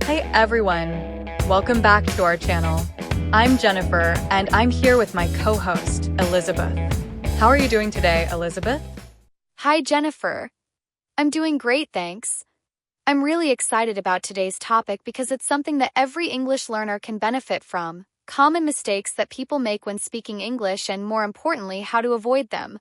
Hey everyone, welcome back to our channel. I'm Jennifer and I'm here with my co-host, Elizabeth. How are you doing today, Elizabeth? Hi, Jennifer. I'm doing great, thanks. I'm really excited about today's topic because it's something that every English learner can benefit from. Common mistakes that people make when speaking English and, more importantly, how to avoid them.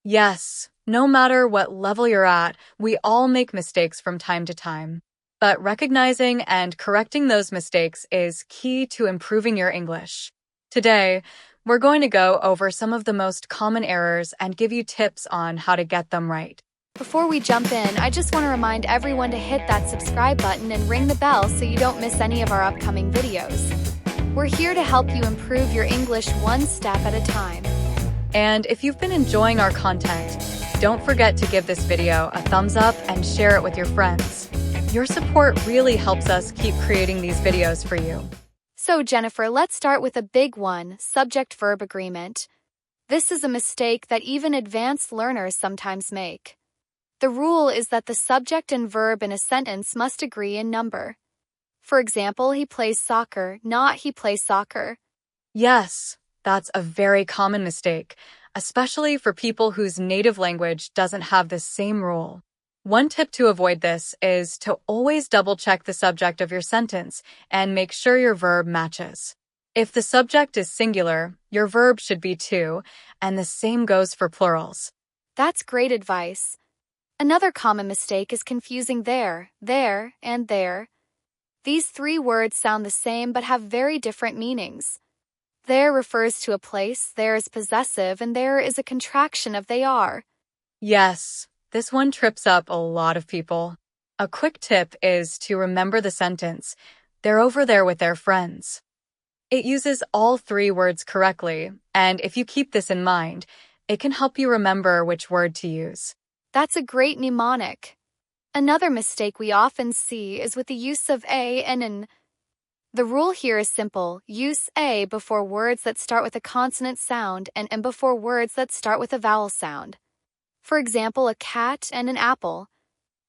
Yes, no matter what level you're at, we all make mistakes from time to time. But recognizing and correcting those mistakes is key to improving your English. Today, we're going to go over some of the most common errors and give you tips on how to get them right. Before we jump in, I just want to remind everyone to hit that subscribe button and ring the bell so you don't miss any of our upcoming videos. We're here to help you improve your English one step at a time. And if you've been enjoying our content, don't forget to give this video a thumbs up and share it with your friends. Your support really helps us keep creating these videos for you. So, Jennifer, let's start with a big one, subject-verb agreement. This is a mistake that even advanced learners sometimes make. The rule is that the subject and verb in a sentence must agree in number. For example, he plays soccer, not he plays soccer. Yes, that's a very common mistake, especially for people whose native language doesn't have the same rule. One tip to avoid this is to always double-check the subject of your sentence and make sure your verb matches. If the subject is singular, your verb should be to, and the same goes for plurals. That's great advice. Another common mistake is confusing there, and there. These three words sound the same but have very different meanings. There refers to a place, there is possessive, and there is a contraction of they are. Yes, this one trips up a lot of people. A quick tip is to remember the sentence, "They're over there with their friends." It uses all three words correctly, and if you keep this in mind, it can help you remember which word to use. That's a great mnemonic. Another mistake we often see is with the use of a and an. The rule here is simple. Use a before words that start with a consonant sound and n before words that start with a vowel sound. For example, a cat and an apple.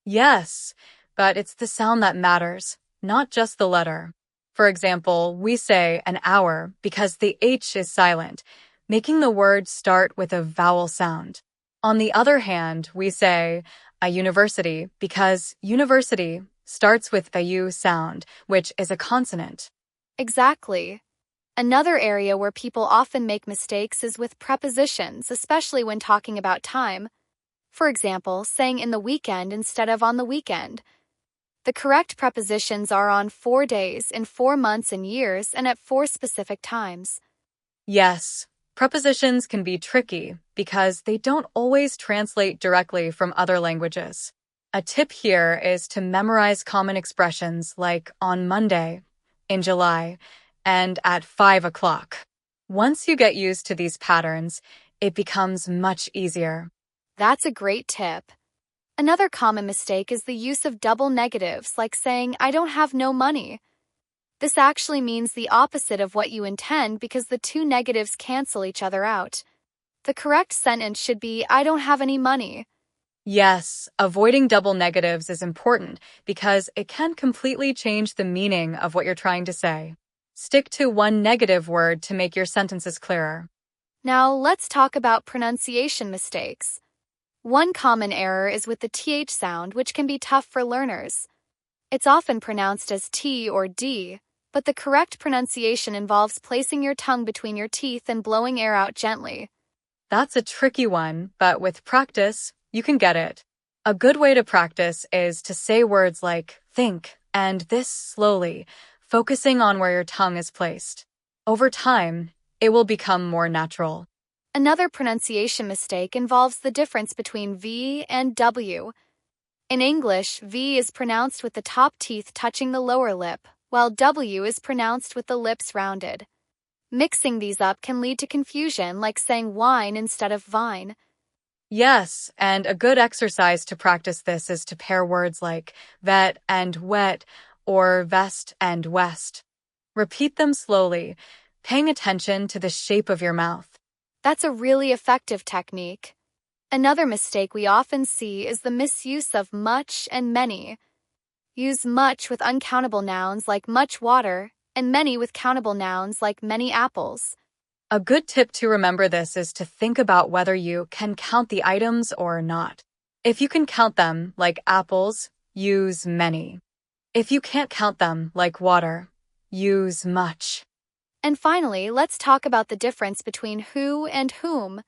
Yes, but it's the sound that matters, not just the letter. For example, we say an hour because the H is silent, making the word start with a vowel sound. On the other hand, we say a university because university starts with a U sound, which is a consonant. Exactly. Another area where people often make mistakes is with prepositions, especially when talking about time. For example, saying in the weekend instead of on the weekend. The correct prepositions are on 4 days, in 4 months and years, and at 4 specific times. Yes, prepositions can be tricky because they don't always translate directly from other languages. A tip here is to memorize common expressions like on Monday, in July, and at 5 o'clock. Once you get used to these patterns, it becomes much easier. That's a great tip. Another common mistake is the use of double negatives, like saying, I don't have no money. This actually means the opposite of what you intend because the two negatives cancel each other out. The correct sentence should be, I don't have any money. Yes, avoiding double negatives is important because it can completely change the meaning of what you're trying to say. Stick to one negative word to make your sentences clearer. Now, let's talk about pronunciation mistakes. One common error is with the TH sound, which can be tough for learners. It's often pronounced as T or D, but the correct pronunciation involves placing your tongue between your teeth and blowing air out gently. That's a tricky one, but with practice, you can get it. A good way to practice is to say words like think and this slowly, focusing on where your tongue is placed. Over time, it will become more natural. Another pronunciation mistake involves the difference between V and W. In English, V is pronounced with the top teeth touching the lower lip, while W is pronounced with the lips rounded. Mixing these up can lead to confusion, like saying wine instead of vine. Yes, and a good exercise to practice this is to pair words like vet and wet or vest and west. Repeat them slowly, paying attention to the shape of your mouth. That's a really effective technique. Another mistake we often see is the misuse of much and many. Use much with uncountable nouns like much water, and many with countable nouns like many apples. A good tip to remember this is to think about whether you can count the items or not. If you can count them, like apples, use many. If you can't count them, like water, use much. And finally, let's talk about the difference between who and whom.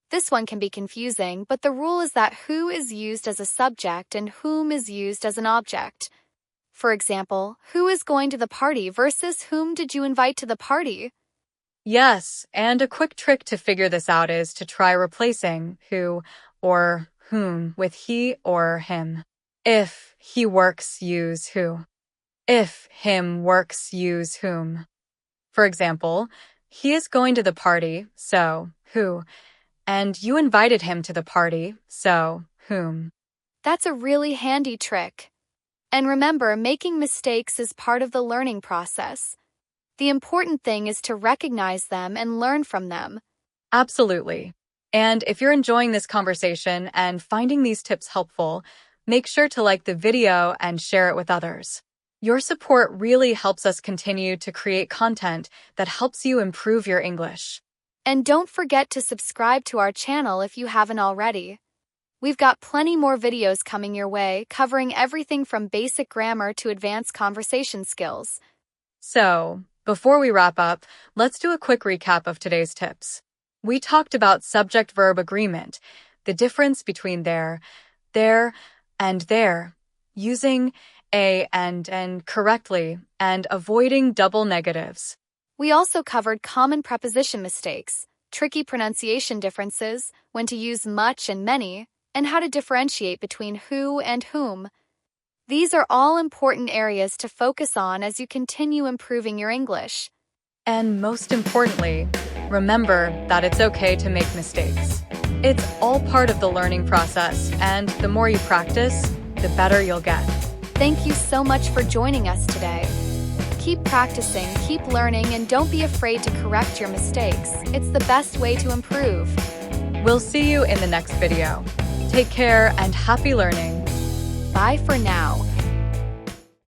This one can be confusing, but the rule is that who is used as a subject and whom is used as an object. For example, who is going to the party versus whom did you invite to the party? Yes, and a quick trick to figure this out is to try replacing who or whom with he or him. If he works, use who. If him works, use whom. For example, he is going to the party, so who, and you invited him to the party, so whom. That's a really handy trick. And remember, making mistakes is part of the learning process. The important thing is to recognize them and learn from them. Absolutely. And if you're enjoying this conversation and finding these tips helpful, make sure to like the video and share it with others. Your support really helps us continue to create content that helps you improve your English. And don't forget to subscribe to our channel if you haven't already. We've got plenty more videos coming your way, covering everything from basic grammar to advanced conversation skills. So, before we wrap up, let's do a quick recap of today's tips. We talked about subject-verb agreement, the difference between there, and there, using a and correctly, and avoiding double negatives. We also covered common preposition mistakes, tricky pronunciation differences, when to use much and many, and how to differentiate between who and whom. These are all important areas to focus on as you continue improving your English. And most importantly, remember that it's okay to make mistakes. It's all part of the learning process, and the more you practice, the better you'll get. Thank you so much for joining us today. Keep practicing, keep learning, and don't be afraid to correct your mistakes. It's the best way to improve. We'll see you in the next video. Take care and happy learning. Bye for now.